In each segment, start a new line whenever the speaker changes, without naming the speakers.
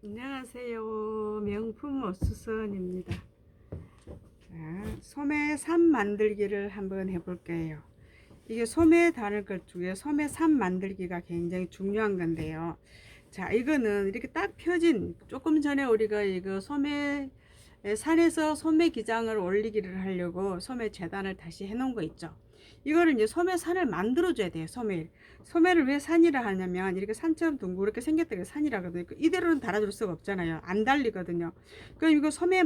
안녕하세요. 명품 옷수선입니다. 자, 소매 산 만들기를 한번 해볼게요. 이게 소매에 다를 것 중에 소매 산 만들기가 굉장히 중요한 건데요. 자, 이거는 이렇게 딱 펴진, 조금 전에 우리가 이거 소매 산에서 소매 기장을 올리기를 하려고 소매 재단을 다시 해 놓은 거 있죠. 이거를 이제 소매 산을 만들어 줘야 돼요. 소매를 왜 산이라 하냐면 이렇게 산처럼 둥그렇게 생겼다고 산이라 하거든요. 이대로는 달아줄 수가 없잖아요. 안 달리거든요. 그럼 이거 소매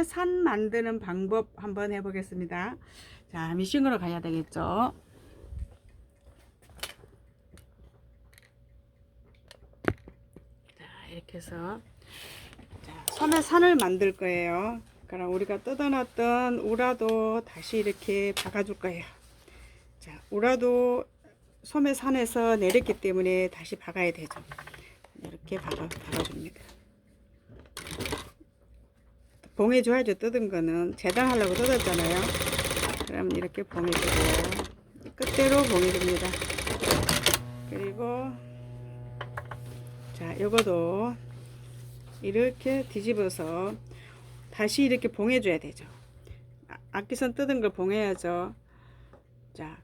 산 만드는 방법 한번 해보겠습니다. 자, 미싱으로 가야 되겠죠. 자, 이렇게 해서 자, 소매 산을 만들 거예요. 그럼 우리가 뜯어놨던 우라도 다시 이렇게 박아줄 거예요. 자, 우라도 소매 산에서 내렸기 때문에 다시 박아야 되죠. 이렇게 박아줍니다. 봉해줘야죠. 뜯은 거는 재단하려고 뜯었잖아요. 그럼 이렇게 봉해주고 끝대로 봉해줍니다. 그리고 자, 요거도 이렇게 뒤집어서 다시 이렇게 봉해줘야 되죠. 앞기선 뜯은 걸 봉해야죠. 자,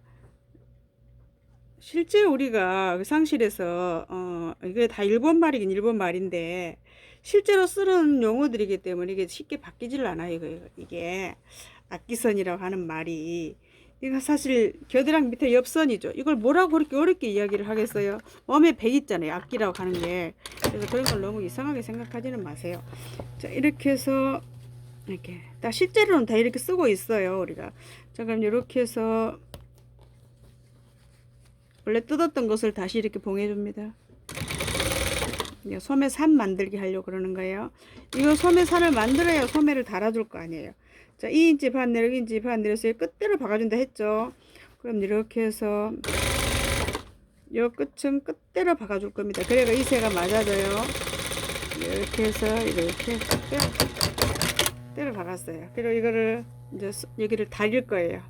실제 우리가 의상실에서 이게 다 일본 말이긴 일본 말인데 실제로 쓰는 용어들이기 때문에 이게 쉽게 바뀌질 않아요. 이게 앞기선이라고 하는 말이 이거 사실 겨드랑 밑에 옆선이죠. 이걸 뭐라고 그렇게 어렵게 이야기를 하겠어요. 몸에 배 있잖아요. 앞기라고 하는 게. 그래서 그런 걸 너무 이상하게 생각하지는 마세요. 자, 이렇게 해서 이렇게 다 실제로는 다 이렇게 쓰고 있어요. 우리가. 자, 그럼 이렇게 해서 원래 뜯었던 것을 다시 이렇게 봉해줍니다. 소매 산 만들기 하려고 그러는 거예요. 이거 소매 산을 만들어야 소매를 달아줄 거 아니에요. 자, 2인치 반 내려 2인치 반 내려서 끝대로 박아준다 했죠. 그럼 이렇게 해서 이 끝은 끝대로 박아줄 겁니다. 그래가 이새가 맞아져요. 이렇게 해서 이렇게 끝대로 박았어요. 그리고 이거를 이제 여기를 다릴 거예요.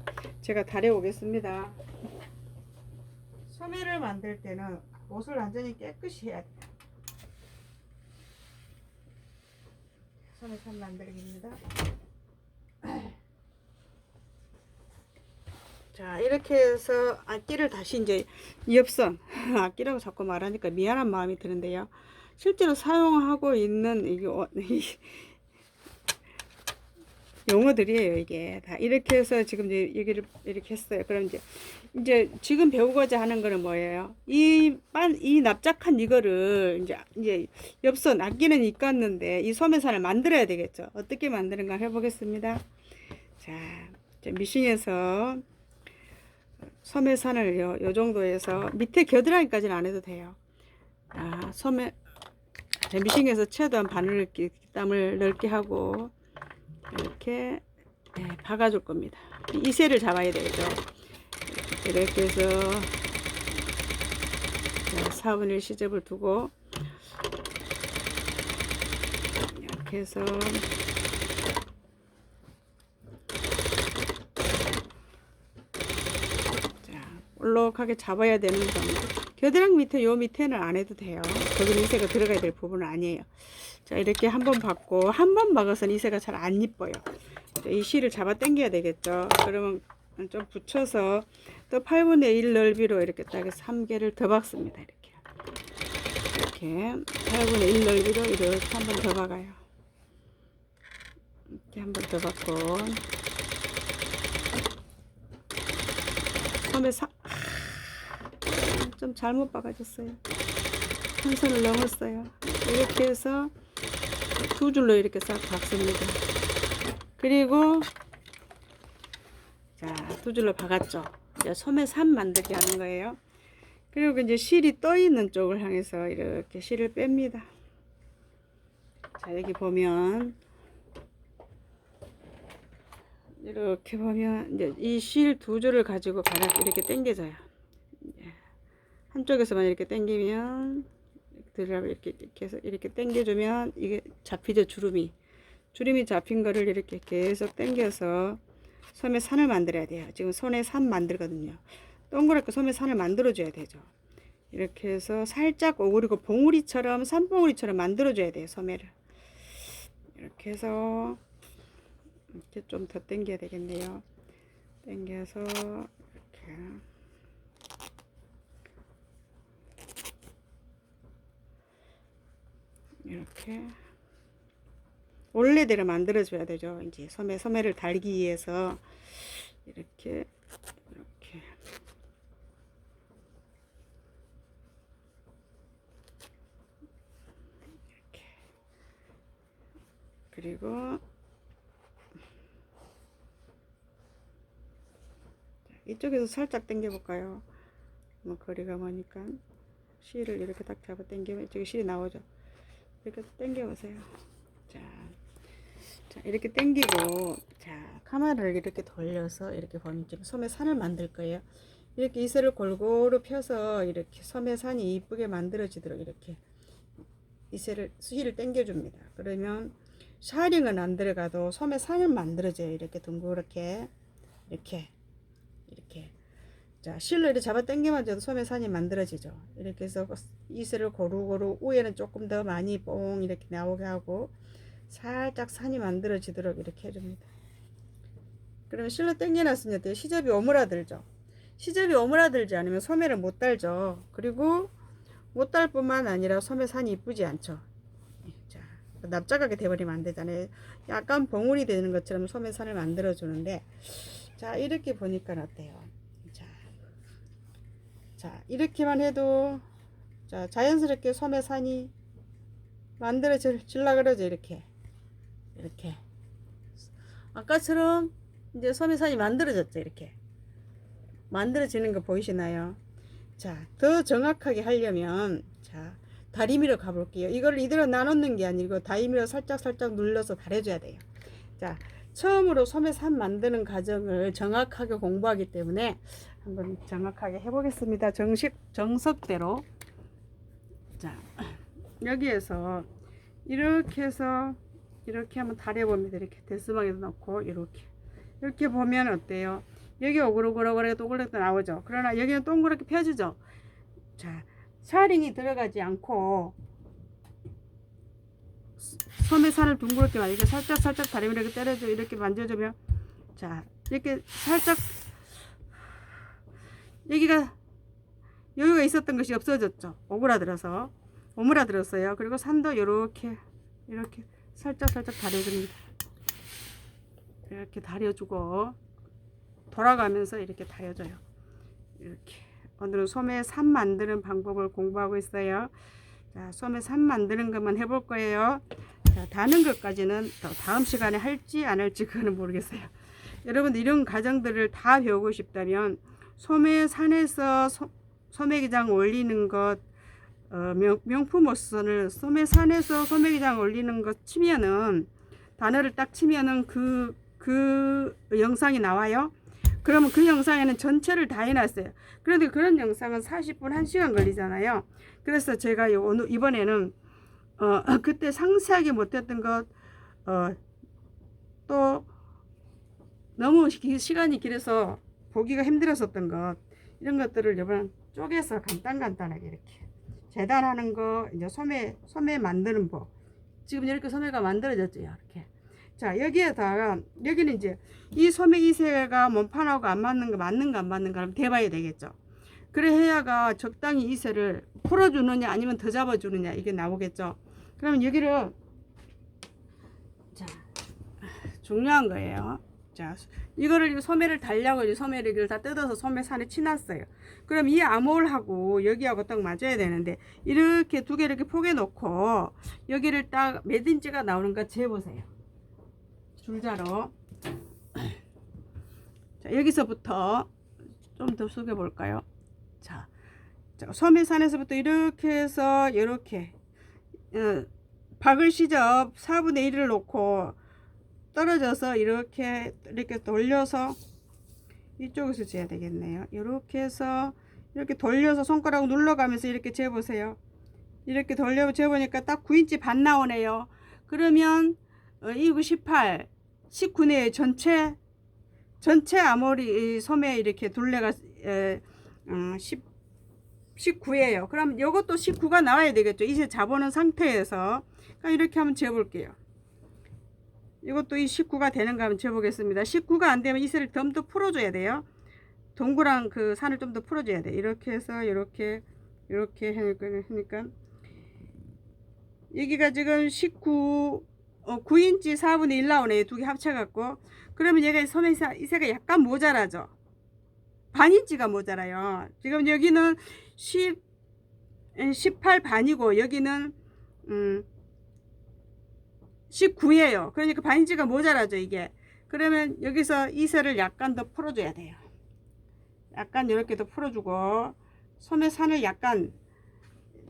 제가 다려 오겠습니다. 소매를 만들 때는 옷을 완전히 깨끗이 해야 돼요. 소매 산 만들기입니다. 자, 이렇게 해서 앞뒤를 다시 이제 옆선 앞뒤라고 자꾸 말하니까 미안한 마음이 드는데요. 실제로 사용하고 있는 이게 용어들이에요. 이게 다 이렇게 해서 지금 이제 여기를 이렇게 했어요. 그럼 이제 지금 배우고자 하는 거는 뭐예요? 이 납작한 이거를 이제 옆선 앞뒤는 이깠는데 이 소매산을 만들어야 되겠죠. 어떻게 만드는가 해보겠습니다. 자, 미싱에서 소매산을 요 정도에서 밑에 겨드랑이까지는 안 해도 돼요. 아, 미싱에서 최대한 바늘 땀을 넓게 하고 이렇게 박아줄 겁니다. 이새를 잡아야 되죠. 이렇게 해서 4분의 1 시접을 두고 이렇게 해서 올록하게 잡아야 되는 겁니다. 겨드랑 밑에 요 밑에는 안 해도 돼요. 거기는 이새가 들어가야 될 부분은 아니에요. 자, 이렇게 한번 박고 한 번 박아서는 이새가 잘 안 이뻐요. 이 실을 잡아 당겨야 되겠죠. 그러면 좀 붙여서 또 8분의 1 넓이로 이렇게 딱 해서 3개를 더 박습니다. 이렇게 8분의 1 넓이로 이렇게 한 번 더 박아요. 이렇게 한 번 더 박고 소매 좀 잘못 박아줬어요. 한 선을 넘었어요. 이렇게 해서 두 줄로 이렇게 싹 박습니다. 그리고 자, 두 줄로 박았죠. 이제 소매 산 만들기 하는 거예요. 그리고 이제 실이 떠 있는 쪽을 향해서 이렇게 실을 뺍니다. 자, 여기 보면 이렇게 보면 이제 이 실 두 줄을 가지고 바닥 이렇게 당겨져요. 한쪽에서만 이렇게 당기면 이렇게 해서 이렇게 당겨주면 이게 잡히죠. 주름이 잡힌 거를 이렇게 계속 당겨서 소매 산을 만들어야 돼요. 지금 손에 산 만들거든요. 동그랗게 소매 산을 만들어 줘야 되죠. 이렇게 해서 살짝 오그리고 봉우리처럼 산봉우리처럼 만들어줘야 돼요. 소매를 이렇게 해서 이렇게 좀 더 당겨야 되겠네요. 당겨서 이렇게 원래대로 만들어줘야 되죠. 이제 소매를 달기 위해서 이렇게 그리고 이쪽에서 살짝 당겨 볼까요? 뭐 거리가 머니까 실을 이렇게 딱 잡아 당기면 이쪽에 실이 나오죠. 이렇게 당겨 보세요. 자, 이렇게 당기고, 자, 카메라를 이렇게 돌려서 이렇게 보면 지금 소매산을 만들 거예요. 이렇게 이슬을 골고루 펴서 이렇게 소매산이 이쁘게 만들어지도록 이렇게 실을 당겨줍니다. 그러면 샤링은 안 들어가도 소매산을 만들어져요. 이렇게 둥그렇게 이렇게 자, 실로 이렇게 잡아 당기만 줘도 소매산이 만들어지죠. 이렇게 해서 이슬을 고루고루 위에는 조금 더 많이 뽕 이렇게 나오게 하고 살짝 산이 만들어지도록 이렇게 해줍니다. 그러면 실로 당겨놨으면 어때요? 시접이 오므라들죠. 시접이 오므라들지 않으면 소매를 못 달죠. 그리고 못 달 뿐만 아니라 소매산이 이쁘지 않죠. 자, 납작하게 돼버리면 안 되잖아요. 약간 봉우리 되는 것처럼 소매산을 만들어 주는데, 자, 이렇게 보니까 어때요? 자, 이렇게만 해도 자, 자연스럽게 소매산이 만들어질라 그러죠. 이렇게 아까처럼 이제 소매산이 만들어졌죠. 이렇게 만들어지는 거 보이시나요? 자, 더 정확하게 하려면 자, 다리미로 가볼게요. 이걸 이대로 나눠놓는 게 아니고 다리미로 살짝 눌러서 달여줘야 돼요. 자, 처음으로 소매산 만드는 과정을 정확하게 공부하기 때문에 한번 정확하게 해보겠습니다. 정석대로. 자, 여기에서 이렇게 해서 이렇게 한번 달여봅니다. 이렇게 데스막에서 넣고 이렇게 보면 어때요? 여기 오그라오그라오그라 동그랗게 나오죠. 그러나 여기는 동그랗게 펴지죠. 자, 샤링이 들어가지 않고 소매산을 둥그렇게 이렇게 살짝 다리미를 이렇게 때려줘. 이렇게 만져주면, 자, 이렇게 살짝 여기가 있었던 것이 없어졌죠. 오므라들었어요. 그리고 산도 이렇게 살짝 다려줍니다. 이렇게 다려주고 돌아가면서 이렇게 다려줘요. 이렇게 오늘은 소매산 만드는 방법을 공부하고 있어요. 자, 소매산 만드는 것만 해볼 거예요. 자, 다른 것까지는 또 다음 시간에 할지 안 할지 그거는 모르겠어요. 여러분들 이런 과정들을 다 배우고 싶다면 소매산에서 소매기장 올리는 것, 명품 옷선을 소매산에서 소매기장 올리는 것 치면은, 단어를 딱 치면은 그 영상이 나와요. 그러면 그 영상에는 전체를 다 해놨어요. 그런데 그런 영상은 40분 1시간 걸리잖아요. 그래서 제가 이번에는 그때 상세하게 못했던 것, 또 너무 시간이 길어서 보기가 힘들었었던 것, 이런 것들을 이번 쪼개서 간단하게 이렇게 재단하는 거, 이제 소매 만드는 법. 지금 이렇게 소매가 만들어졌죠. 이렇게. 자, 여기에다가 여기는 이제 이 소매 이새가 몸판하고 안 맞는 거 맞는가 안 맞는가 한번 대봐야 되겠죠. 그래 해야가 적당히 이새를 풀어주느냐 아니면 더 잡아주느냐 이게 나오겠죠. 그러면 여기를, 자, 중요한 거예요. 자, 이거를 소매를 달려고 이제 소매를 다 뜯어서 소매산에 치놨어요. 그럼 이 암홀하고 여기하고 딱 맞아야 되는데, 이렇게 두 개를 이렇게 포개 놓고 여기를 딱 몇 인치가 나오는가 재보세요. 줄자로. 자, 여기서부터 좀 더 숙여 볼까요? 자, 소매산에서부터 이렇게 해서 이렇게 박을 시접 4분의 1을 놓고 떨어져서 이렇게 돌려서 이쪽에서 재야 되겠네요. 이렇게 해서 이렇게 돌려서 손가락 눌러가면서 이렇게 재보세요. 이렇게 돌려 재보니까 딱 9인치 반 나오네요. 그러면 29, 18, 19네요. 전체 아모리 소매 이렇게 둘레가 19예요. 그럼 이것도 19가 나와야 되겠죠. 이제 잡아놓은 상태에서. 그럼 이렇게 한번 재볼게요. 이것도 이 19가 되는가 한번 재보겠습니다. 19가 안 되면 이새를 좀 더 풀어줘야 돼요. 동그란 그 산을 좀 더 풀어줘야 돼. 이렇게 해서 이렇게 하니까 여기가 지금 9인치 4분의 1 나오네요. 두 개 합쳐갖고. 그러면 얘가 이새가 약간 모자라죠. 반인치가 모자라요. 지금 여기는 18 반이고 여기는 19예요. 그러니까 반인치가 모자라죠 이게. 그러면 여기서 이새를 약간 더 풀어줘야 돼요. 약간 이렇게 더 풀어주고 소매산을 약간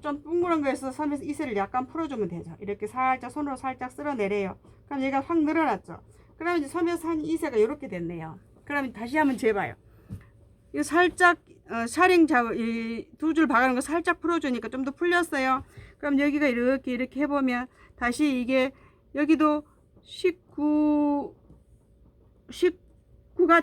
좀 둥그런 거에서 소매 이새를 약간 풀어주면 되죠. 이렇게 살짝 손으로 살짝 쓸어내래요. 그럼 얘가 확 늘어났죠. 그러면 이제 소매산 이새가 이렇게 됐네요. 그러면 다시 한번 재봐요. 이거 살짝 샤링 두 줄 박아놓은 거 살짝 풀어주니까 좀 더 풀렸어요. 그럼 여기가 이렇게 해보면 다시 이게 여기도 19가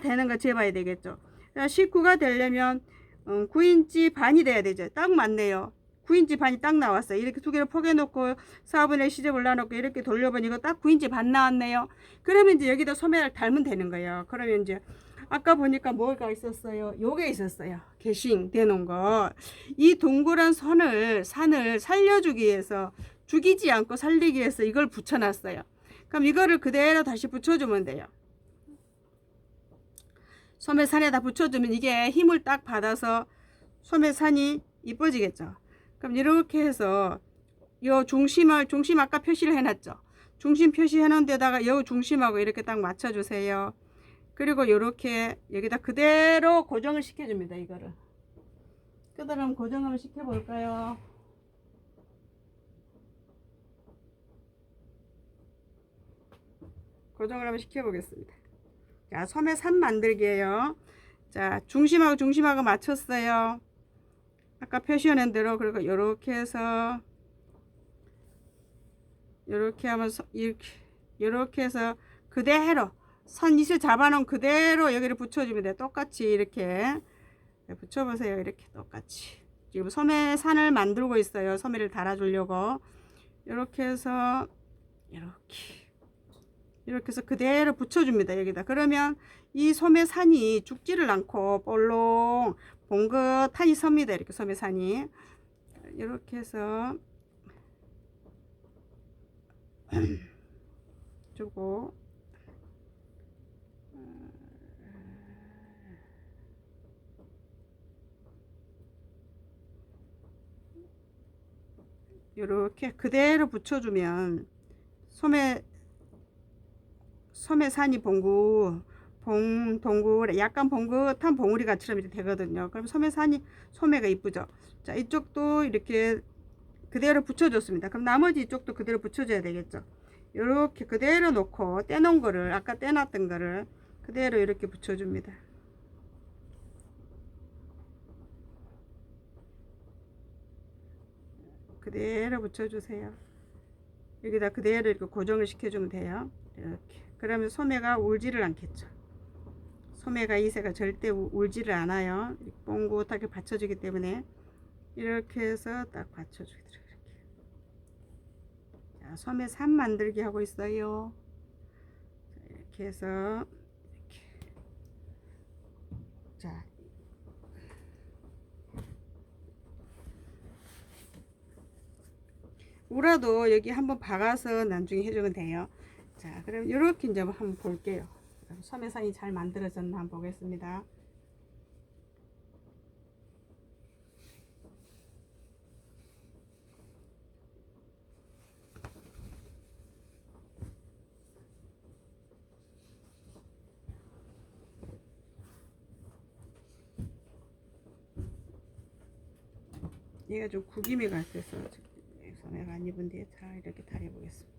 되는 거 재봐야 되겠죠. 19가 되려면 9인치 반이 돼야 되죠. 딱 맞네요. 9인치 반이 딱 나왔어요. 이렇게 두 개를 포개 놓고 4분의 1 시접을 놔놓고 이렇게 돌려보니까 딱 9인치 반 나왔네요. 그러면 이제 여기다 소매를 달면 되는 거예요. 그러면 이제 아까 보니까 뭐가 있었어요? 요게 있었어요. 게싱 되는 거. 이 동그란 산을 살려주기 위해서, 죽이지 않고 살리기 위해서 이걸 붙여놨어요. 그럼 이거를 그대로 다시 붙여주면 돼요. 소매산에다 붙여주면 이게 힘을 딱 받아서 소매산이 이뻐지겠죠. 그럼 이렇게 해서 요 중심 아까 표시를 해놨죠. 중심 표시해 놓은 데다가 요 중심하고 이렇게 딱 맞춰주세요. 그리고 요렇게 여기다 그대로 고정을 시켜줍니다. 이거를 그대로 고정을 시켜볼까요? 고정을 한번 시켜보겠습니다. 자, 소매산 만들기예요. 자, 중심하고 맞췄어요. 아까 표시해낸 대로. 그리고 요렇게 해서 요렇게 하면서 이렇게 해서 그대로 선 이슬 잡아놓은 그대로 여기를 붙여주면 돼요. 똑같이 이렇게 붙여보세요. 이렇게 똑같이. 지금 소매산을 만들고 있어요. 소매를 달아주려고. 이렇게 해서 이렇게 해서 그대로 붙여줍니다. 여기다. 그러면 이 소매산이 죽지를 않고 볼록 봉긋하니 섭니다. 이렇게 소매산이. 이렇게 해서 주고 이렇게 그대로 붙여주면 소매산이 동그래 약간 봉긋한 봉우리 같이처럼 이렇게 되거든요. 그럼 소매가 이쁘죠. 자, 이쪽도 이렇게 그대로 붙여줬습니다. 그럼 나머지 이쪽도 그대로 붙여줘야 되겠죠. 이렇게 그대로 놓고 떼놓은 거를 아까 떼놨던 거를 그대로 이렇게 붙여줍니다. 그대로 붙여주세요. 여기다 그대로 이렇게 고정을 시켜주면 돼요. 이렇게. 그러면 소매가 울지를 않겠죠. 소매가 이새가 절대 울지를 않아요. 뽕긋하게 받쳐주기 때문에 이렇게 해서 딱 받쳐주기로 이렇게. 자, 소매 산 만들기 하고 있어요. 이렇게 해서 이렇게. 자. 우라도 여기 한번 박아서 나중에 해주면 돼요. 자, 그럼 이렇게 이제 한번 볼게요. 소매산이 잘 만들어졌나 한번 보겠습니다. 얘가 좀 구김이가 있어서 소매가 안 입은 뒤에 자 이렇게 다려 보겠습니다.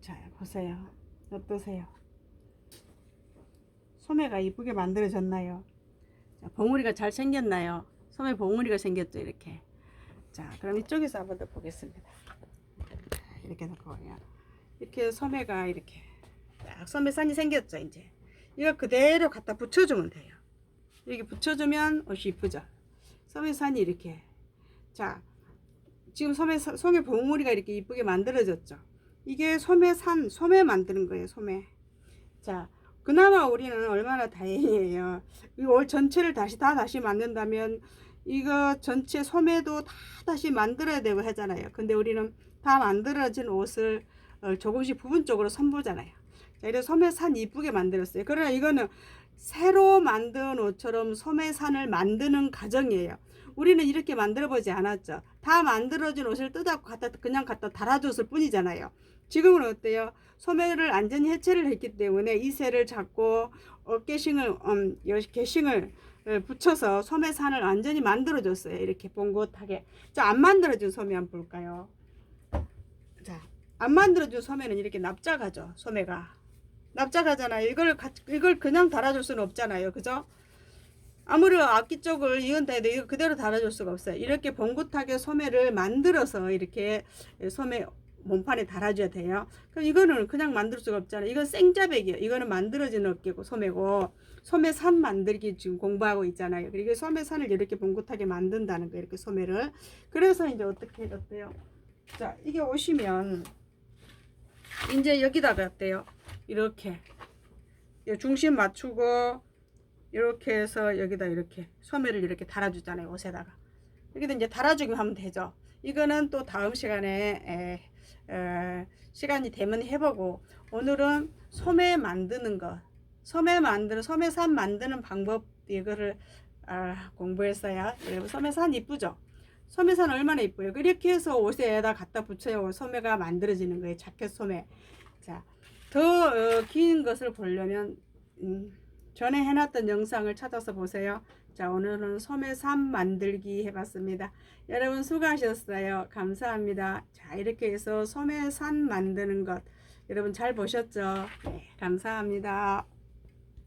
자, 보세요. 어떠세요? 소매가 이쁘게 만들어졌나요? 자, 봉우리가 잘 생겼나요? 소매 봉우리가 생겼죠, 이렇게. 자, 그럼 이쪽에서 한번 더 보겠습니다. 이렇게 놓고요. 이렇게 소매가 이렇게 딱 소매산이 생겼죠. 이제 이거 그대로 갖다 붙여주면 돼요. 이렇게 붙여주면 옷이 이쁘죠. 소매산이 이렇게. 자, 지금 소매 봉우리가 이렇게 이쁘게 만들어졌죠. 이게 소매산, 소매 만드는 거예요. 소매. 자, 그나마 우리는 얼마나 다행이에요. 이 옷 전체를 다시 만든다면 이거 전체 소매도 다 다시 만들어야 되고 하잖아요. 근데 우리는 다 만들어진 옷을 조금씩 부분적으로 선보잖아요. 자, 이래서 소매산 이쁘게 만들었어요. 그러나 이거는 새로 만든 옷처럼 소매산을 만드는 과정이에요. 우리는 이렇게 만들어 보지 않았죠. 다 만들어진 옷을 뜯어갖고 그냥 갖다 달아줬을 뿐이잖아요. 지금은 어때요? 소매를 완전히 해체를 했기 때문에 이 새를 잡고 어깨싱을 개싱을 붙여서 소매산을 완전히 만들어 줬어요. 이렇게 봉긋하게. 자, 안 만들어준 소매 한번 볼까요? 자, 안 만들어준 소매는 이렇게 납작하죠. 소매가 납작하잖아요. 이걸 그냥 달아줄 수는 없잖아요. 그죠? 아무리 앞뒤 쪽을 이은다 해도 이거 그대로 달아줄 수가 없어요. 이렇게 봉긋하게 소매를 만들어서 이렇게 소매 몸판에 달아줘야 돼요. 그럼 이거는 그냥 만들 수가 없잖아요. 이건 생자백이에요. 이거는 만들어지는 어깨고 소매고, 소매산 만들기 지금 공부하고 있잖아요. 그리고 소매산을 이렇게 봉긋하게 만든다는 거예요. 이렇게 소매를. 그래서 이제 어떻게 어때요? 자, 이게 오시면 이제 여기다가 어때요? 이렇게 중심 맞추고 이렇게 해서 여기다 이렇게 소매를 이렇게 달아주잖아요. 옷에다가 여기다 이제 달아주기만 하면 되죠. 이거는 또 다음 시간에 시간이 되면 해보고, 오늘은 소매 만드는 거, 소매산 만드는 방법, 이거를 공부했어요. 여러분, 소매산 이쁘죠? 소매산 얼마나 이뻐요. 그렇게 해서 옷에다 갖다 붙여야 소매가 만들어지는 거예요. 자켓 소매. 자, 더 긴 것을 보려면 전에 해놨던 영상을 찾아서 보세요. 자, 오늘은 소매산 만들기 해봤습니다. 여러분 수고하셨어요. 감사합니다. 자, 이렇게 해서 소매산 만드는 것 여러분 잘 보셨죠? 네, 감사합니다.